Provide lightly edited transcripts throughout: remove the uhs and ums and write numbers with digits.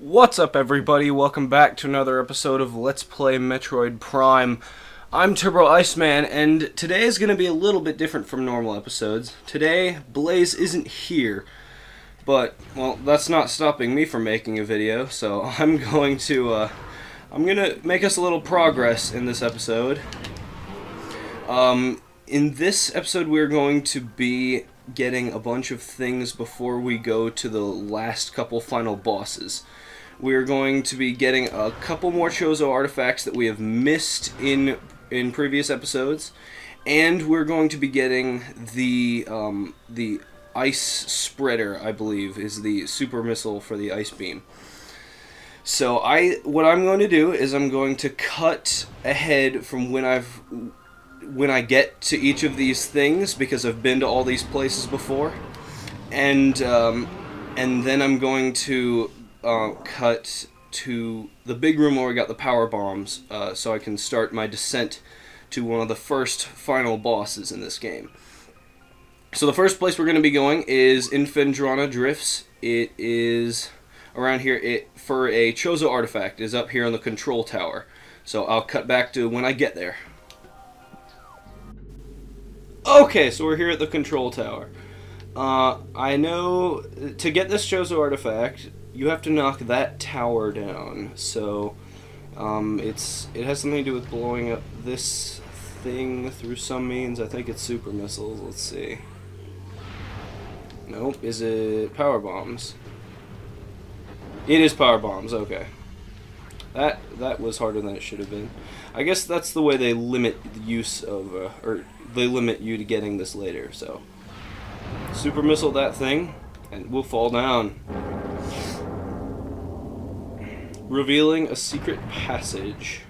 What's up, everybody? Welcome back to another episode of Let's Play Metroid Prime. I'm Turbo Iceman, and today is going to be a little bit different from normal episodes. Today, Blaze isn't here, but, well, that's not stopping me from making a video, so I'm going to make us a little progress in this episode. In this episode, we're going to be getting a bunch of things before we go to the last couple final bosses. We're going to be getting a couple more Chozo artifacts that we have missed in previous episodes, and we're going to be getting the ice spreader, I believe, is the super missile for the ice beam. So what I'm going to do is I'm going to cut ahead from when I get to each of these things, because I've been to all these places before, and then I'm going to cut to the big room where we got the power bombs, so I can start my descent to one of the first final bosses in this game. So the first place we're going to be going is in Phendrana Drifts. It is around here. For a Chozo artifact is up here on the control tower. So I'll cut back to when I get there. Okay, so we're here at the control tower. I know to get this Chozo artifact, you have to knock that tower down. So it has something to do with blowing up this thing through some means. I think it's super missiles. Let's see. Nope. Is it power bombs? It is power bombs. Okay. That was harder than it should have been. I guess that's the way they limit the use of, or they limit you to getting this later. So, super missile that thing, and we'll fall down, revealing a secret passage,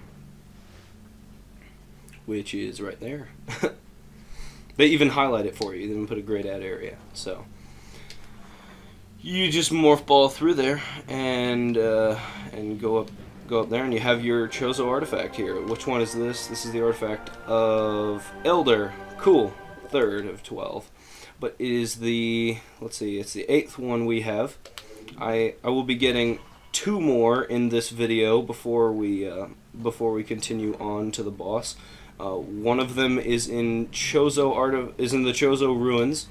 which is right there. They even highlight it for you. They even put a grayed out area. So you just morph ball through there and go up there, and you have your Chozo artifact here. Which one is this? This is the artifact of Elder. Cool. 3rd of 12. But it is the, let's see, it's the 8th one we have. I will be getting 2 more in this video before we continue on to the boss. One of them is in the Chozo ruins,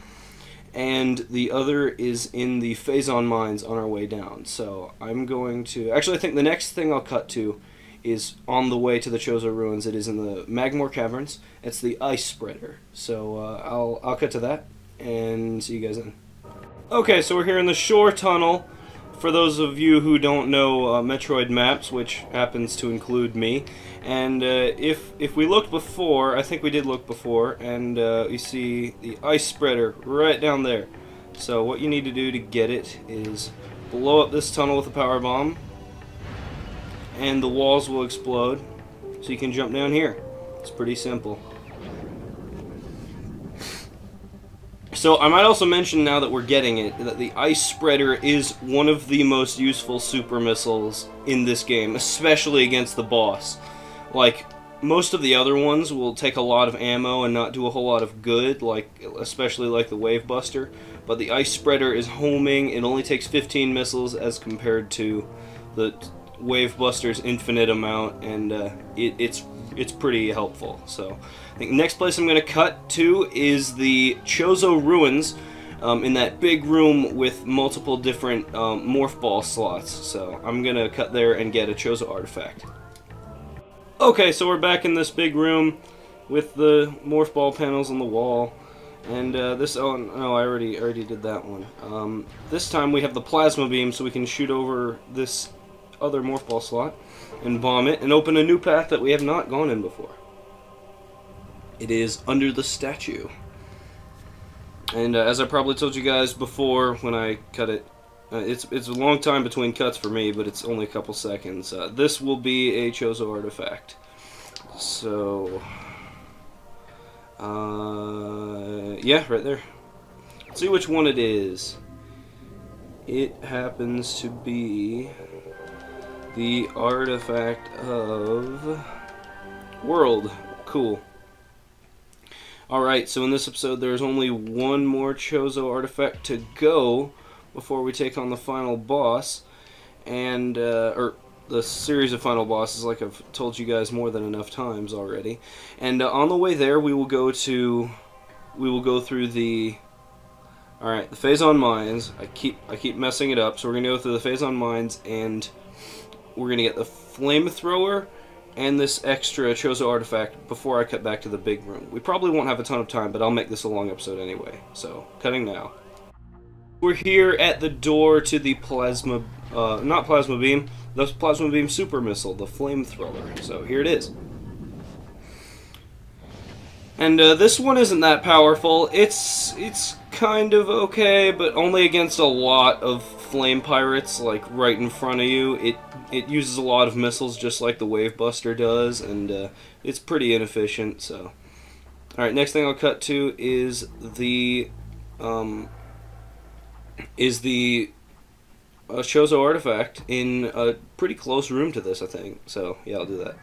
and the other is in the Phazon mines on our way down. So I'm going to... Actually, I think the next thing I'll cut to is on the way to the Chozo ruins. It is in the Magmore Caverns. It's the ice spreader. So I'll cut to that and see you guys then. Okay, so we're here in the shore tunnel. For those of you who don't know Metroid maps, which happens to include me, and if we looked before, I think we did look before, and you see the ice spreader right down there. So what you need to do to get it is blow up this tunnel with a power bomb, and the walls will explode, so you can jump down here. It's pretty simple. So I might also mention, now that we're getting it, that the ice spreader is one of the most useful super missiles in this game, especially against the boss. Like, most of the other ones will take a lot of ammo and not do a whole lot of good, especially like the Wave Buster. But the ice spreader is homing. It only takes 15 missiles as compared to the Wave Buster's infinite amount, and it's pretty helpful. So I think the next place I'm going to cut to is the Chozo ruins, in that big room with multiple different morph ball slots. So I'm going to cut there and get a Chozo artifact. Okay, so we're back in this big room with the morph ball panels on the wall, and this... Oh no, I already did that one. This time we have the plasma beam, so we can shoot over this other morph ball slot and bomb it and open a new path that we have not gone in before. It is under the statue. And as I probably told you guys before when I cut it, it's a long time between cuts for me, but it's only a couple seconds. This will be a Chozo artifact. So, yeah, right there. Let's see which one it is. It happens to be the artifact of World. Cool. Alright, so in this episode there's only one more Chozo artifact to go before we take on the final boss. and or the series of final bosses, like I've told you guys more than enough times already. And on the way there, we will go through the. All right, the Phazon Mines. I keep messing it up, so we're gonna go through the Phazon Mines, and we're gonna get the flamethrower and this extra Chozo artifact before I cut back to the big room. We probably won't have a ton of time, but I'll make this a long episode anyway. So, cutting now. We're here at the door to the plasma, not plasma beam, the plasma beam super missile, the flamethrower. So here it is. And this one isn't that powerful. It's kind of okay, but only against a lot of flame pirates, like right in front of you. It uses a lot of missiles, just like the Wave Buster does, and it's pretty inefficient. So, all right, next thing I'll cut to is the Chozo artifact in a pretty close room to this, I think. So yeah, I'll do that.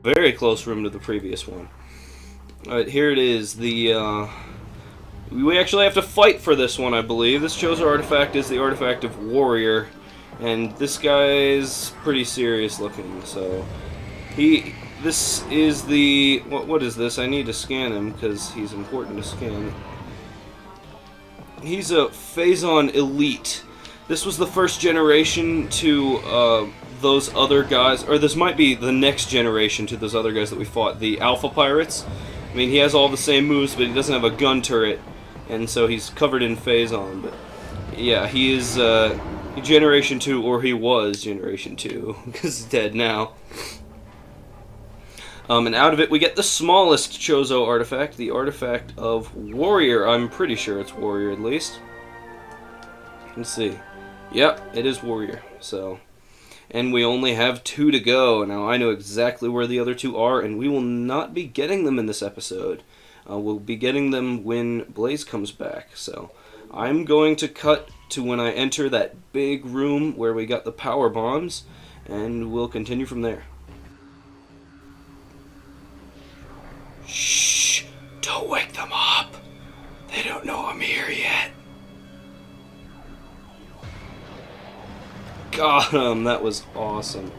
Very close room to the previous one. Alright, here it is. The we actually have to fight for this one, I believe. This Chozo artifact is the artifact of Warrior, and this guy's pretty serious looking. So this is the what is this? I need to scan him because he's important to scan. He's a Phazon Elite. This was the first generation to those other guys, or this might be the next generation to those other guys that we fought, the Alpha Pirates. I mean, he has all the same moves, but he doesn't have a gun turret, and so he's covered in Phazon. But yeah, he is Generation 2, or he was Generation 2, because he's dead now. And out of it, we get the smallest Chozo artifact, the artifact of Warrior. I'm pretty sure it's Warrior, at least. Let's see. Yep, it is Warrior. So, and we only have 2 to go. Now, I know exactly where the other 2 are, and we will not be getting them in this episode. We'll be getting them when Blaze comes back. So, I'm going to cut to when I enter that big room where we got the power bombs, and we'll continue from there. Shh! Don't wake them up! They don't know I'm here yet. Got him! That was awesome.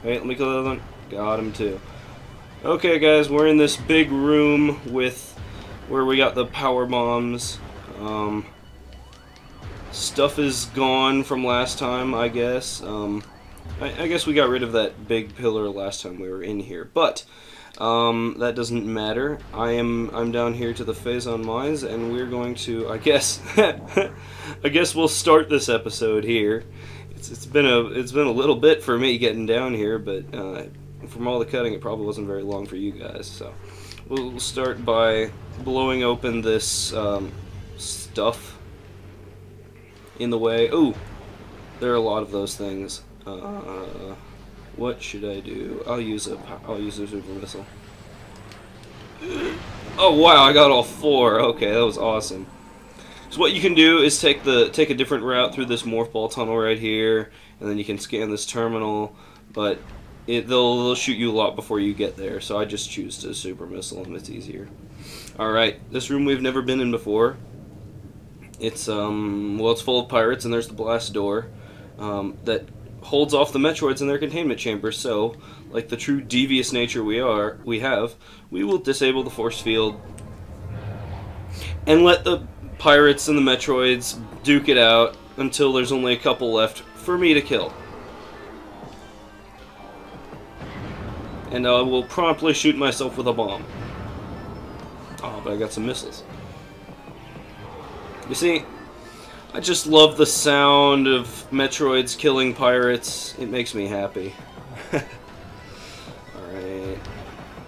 Wait, let me kill the other one. Got him too. Okay guys, we're in this big room with where we got the power bombs. Stuff is gone from last time, I guess. I guess we got rid of that big pillar last time we were in here, but that doesn't matter. I'm down here to the Phazon Mines, and we're going to, I guess, I guess we'll start this episode here. It's been a little bit for me getting down here, but from all the cutting, it probably wasn't very long for you guys. So we'll start by blowing open this stuff in the way. Ooh, there are a lot of those things. What should I do? I'll use a super missile. Oh wow, I got all 4. Okay, that was awesome. So what you can do is take a different route through this morph ball tunnel right here, and then you can scan this terminal. But they'll shoot you a lot before you get there. So I just choose to super missile, and it's easier. All right, this room we've never been in before. It's well, it's full of pirates, and there's the blast door that holds off the Metroids in their containment chamber. So, like the true devious nature we have, we will disable the force field and let the pirates and the Metroids duke it out until there's only a couple left for me to kill. And I will promptly shoot myself with a bomb. Oh, but I got some missiles. You see, I just love the sound of Metroids killing pirates. It makes me happy. Alright.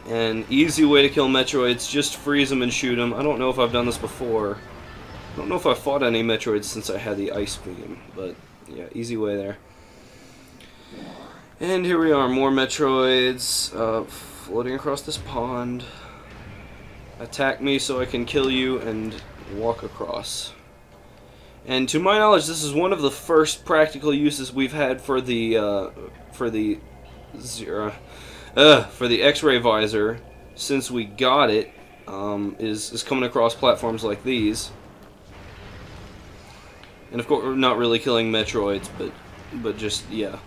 An easy way to kill Metroids, just freeze them and shoot them. I don't know if I've done this before. I don't know if I've fought any Metroids since I had the ice beam, but yeah, easy way there. And here we are, more Metroids floating across this pond. Attack me so I can kill you and walk across. And to my knowledge, this is one of the first practical uses we've had for the Xray visor since we got it. Is coming across platforms like these. And of course, we're not really killing Metroids, but but just, yeah.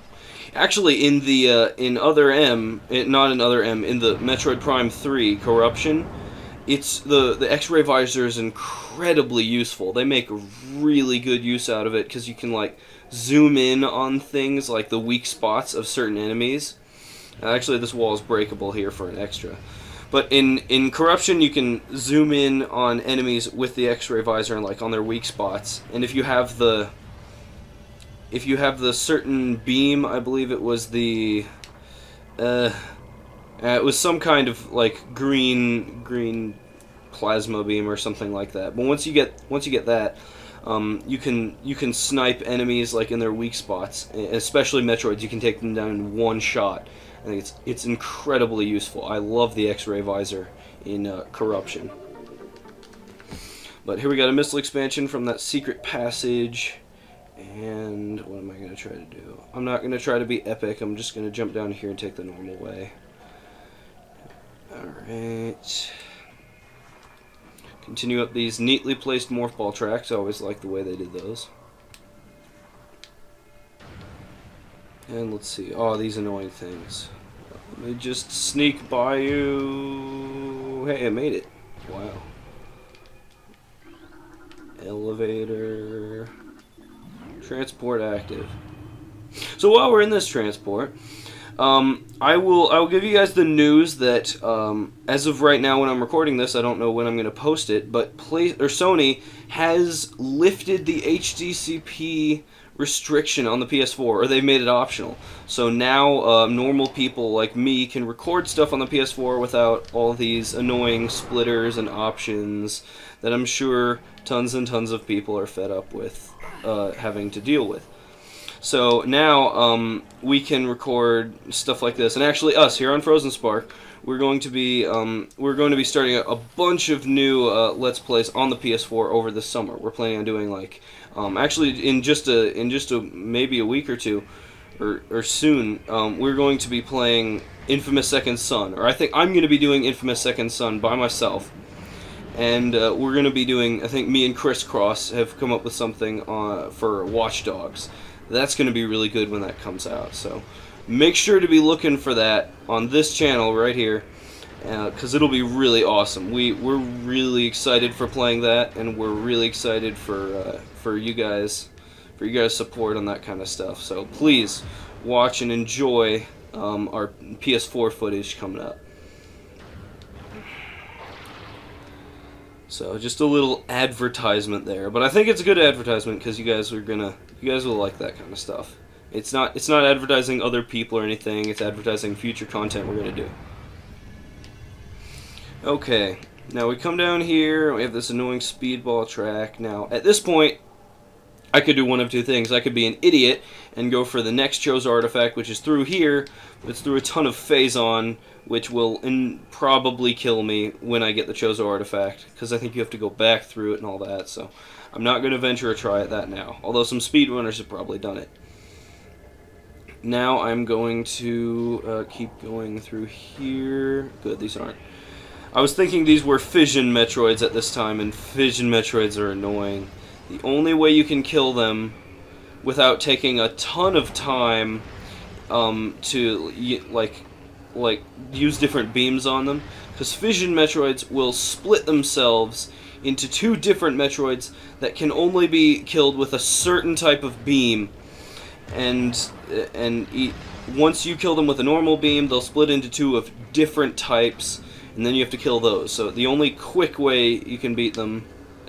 Actually, in the in Other M, not in Other M, in the Metroid Prime 3 Corruption, it's the Xray Visor is incredibly useful. They make really good use out of it because you can like zoom in on things like the weak spots of certain enemies. Actually, this wall is breakable here for an extra. But in Corruption, you can zoom in on enemies with the Xray Visor and like on their weak spots. And if you have the certain beam, I believe it was the it was some kind of like green plasma beam or something like that. But once you get that, you can snipe enemies like in their weak spots, especially Metroids. You can take them down in one shot. I think it's incredibly useful. I love the Xray Visor in Corruption. But here we got a missile expansion from that secret passage. And what am I going to try to do? I'm not going to try to be epic. I'm just going to jump down here and take the normal way. Alright. Continue up these neatly placed morph ball tracks. I always like the way they did those. And let's see. Oh, these annoying things. Let me just sneak by you. Hey, I made it. Wow. Elevator. Transport active. So while we're in this transport, I will give you guys the news that as of right now, when I'm recording this, I don't know when I'm going to post it, but Sony has lifted the HDCP restriction on the PS4, or they've made it optional. So now normal people like me can record stuff on the PS4 without all these annoying splitters and options that I'm sure tons and tons of people are fed up with having to deal with. So now we can record stuff like this, and actually us here on Frozen Spark, we're going to be starting a bunch of new Let's Plays on the PS4 over the summer. We're planning on doing like actually in just a maybe a week or two, or soon, we're going to be playing Infamous Second Son, or I think I'm going to be doing Infamous Second Son by myself. And we're going to be doing, I think me and Chris Cross have come up with something for Watch Dogs. That's going to be really good when that comes out. So make sure to be looking for that on this channel right here, because it'll be really awesome. We're really excited for playing that, and we're really excited for you guys' support on that kind of stuff. So please watch and enjoy our PS4 footage coming up. So just a little advertisement there, but I think it's a good advertisement because you guys will like that kind of stuff. It's not advertising other people or anything. It's advertising future content we're gonna do. Okay, now we come down here. We have this annoying speedball track. Now at this point, I could do one of two things. I could be an idiot and go for the next Chozo artifact, which is through here, but it's through a ton of Phazon, which will probably kill me when I get the Chozo artifact, because I think you have to go back through it and all that, so I'm not going to venture a try at that now, although some speedrunners have probably done it. Now I'm going to keep going through here. Good, these aren't. I was thinking these were fission Metroids at this time, and fission Metroids are annoying. The only way you can kill them without taking a ton of time to like use different beams on them, because fission Metroids will split themselves into two different Metroids that can only be killed with a certain type of beam, and once you kill them with a normal beam, they'll split into two of different types, and then you have to kill those. So the only quick way you can beat them,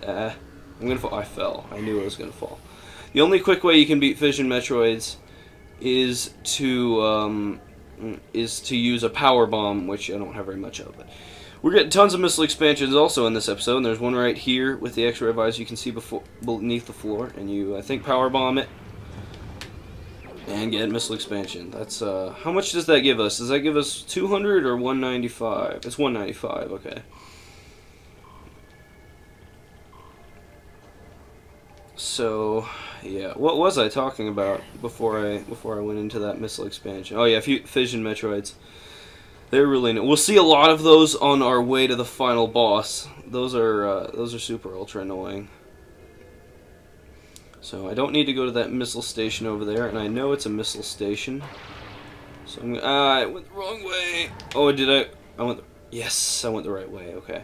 I'm gonna fall. I fell. I knew I was gonna fall. The only quick way you can beat fission Metroids is to use a power bomb, which I don't have very much of. But we're getting tons of missile expansions also in this episode, and there's one right here with the Xray Visor you can see beneath the floor, and you I think power bomb it and get missile expansion. That's how much does that give us? Does that give us 200 or 195? It's 195. Okay. So, yeah, what was I talking about before I went into that missile expansion? Oh yeah, fission Metroids. They're really we'll see a lot of those on our way to the final boss. Those are super ultra annoying. So I don't need to go to that missile station over there, and I know it's a missile station. So I'm gonna, I went the wrong way. Oh, did I? Yes, I went the right way. Okay.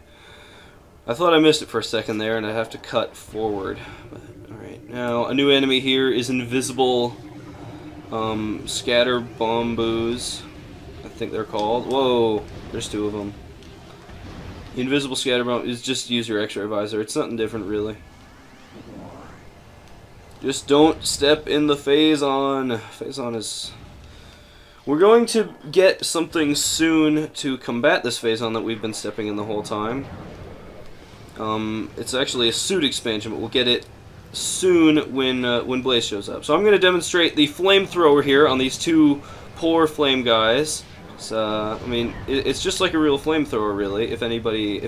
I thought I missed it for a second there, and I have to cut forward. Alright, now a new enemy here is invisible scatter bomboos. I think they're called. Whoa, there's two of them. The invisible scatter bomb is just use your X-ray visor. It's nothing different, really. Just don't step in the Phazon. Phazon is... We're going to get something soon to combat this Phazon that we've been stepping in the whole time. It's actually a suit expansion, but we'll get it soon when Blaze shows up. So I'm going to demonstrate the flamethrower here on these two poor flame guys. I mean, it's just like a real flamethrower, really. If anybody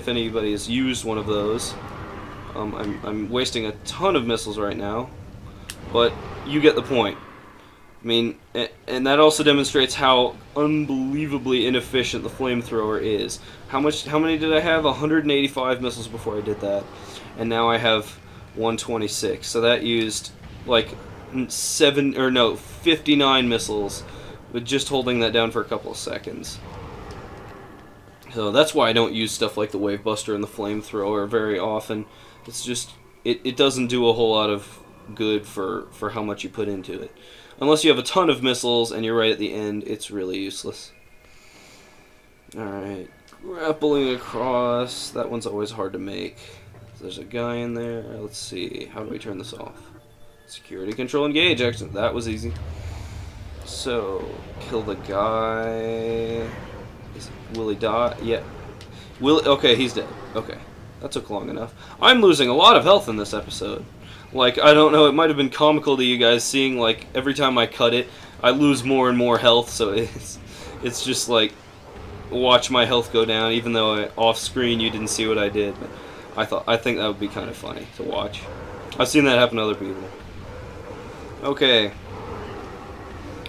has used one of those, I'm wasting a ton of missiles right now, but you get the point. I mean, and that also demonstrates how unbelievably inefficient the flamethrower is. How many did I have? 185 missiles before I did that, and now I have 126. So that used like 59 missiles with just holding that down for a couple of seconds. So that's why I don't use stuff like the Wave Buster and the flamethrower very often. It's just it doesn't do a whole lot of good for how much you put into it. Unless you have a ton of missiles and you're right at the end, it's really useless. Alright, grappling across. That one's always hard to make. There's a guy in there. Let's see, how do we turn this off? Security control engage. Actually, that was easy. So, kill the guy. Will he die? Yeah. Okay, he's dead. Okay, that took long enough. I'm losing a lot of health in this episode. Like, I don't know, it might have been comical to you guys seeing, like, every time I cut it, I lose more and more health, so it's just like, watch my health go down, even though off screen you didn't see what I did. But I think that would be kind of funny to watch. I've seen that happen to other people. Okay.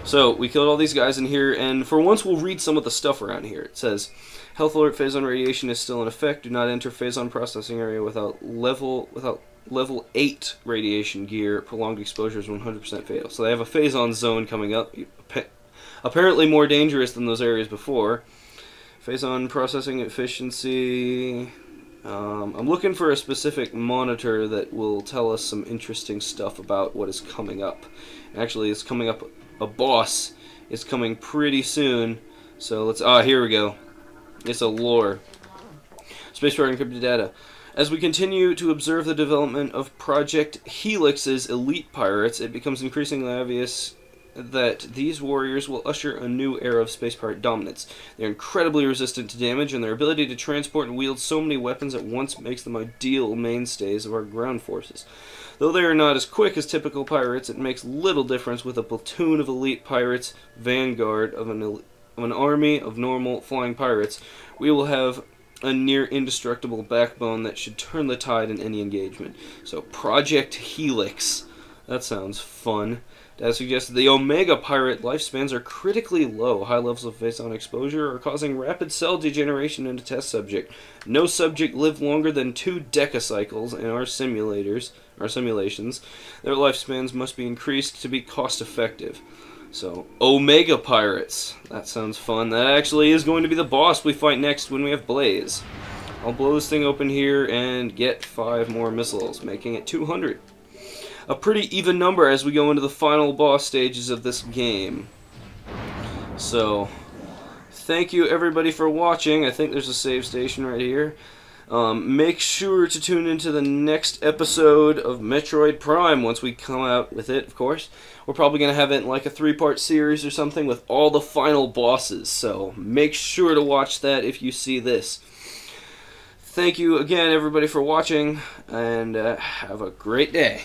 So, we killed all these guys in here, and for once we'll read some of the stuff around here. It says, health alert, Phazon radiation is still in effect. Do not enter Phazon processing area without level 8 radiation gear. Prolonged exposure is 100% fatal. So they have a Phazon zone coming up. Apparently more dangerous than those areas before. Phazon processing efficiency. I'm looking for a specific monitor that will tell us some interesting stuff about what is coming up. Actually, it's coming up. A boss is coming pretty soon. So let's... here we go. It's a lore. Spaceport encrypted data. As we continue to observe the development of Project Helix's elite pirates, it becomes increasingly obvious that these warriors will usher a new era of space pirate dominance. They're incredibly resistant to damage, and their ability to transport and wield so many weapons at once makes them ideal mainstays of our ground forces. Though they are not as quick as typical pirates, it makes little difference with a platoon of elite pirates, vanguard of an army of normal flying pirates. We will have a near indestructible backbone that should turn the tide in any engagement. So, Project Helix. That sounds fun. That suggests the Omega pirate lifespans are critically low. High levels of Phazon exposure are causing rapid cell degeneration in a test subject. No subject lived longer than 2 decacycles in our simulations. Their lifespans must be increased to be cost effective. So, Omega pirates. That sounds fun. That actually is going to be the boss we fight next when we have Blaze. I'll blow this thing open here and get 5 more missiles, making it 200. A pretty even number as we go into the final boss stages of this game. So, thank you everybody for watching. I think there's a save station right here. Make sure to tune into the next episode of Metroid Prime once we come out with it, of course. We're probably going to have it in like a 3-part series or something with all the final bosses, so make sure to watch that if you see this. Thank you again, everybody, for watching, and have a great day.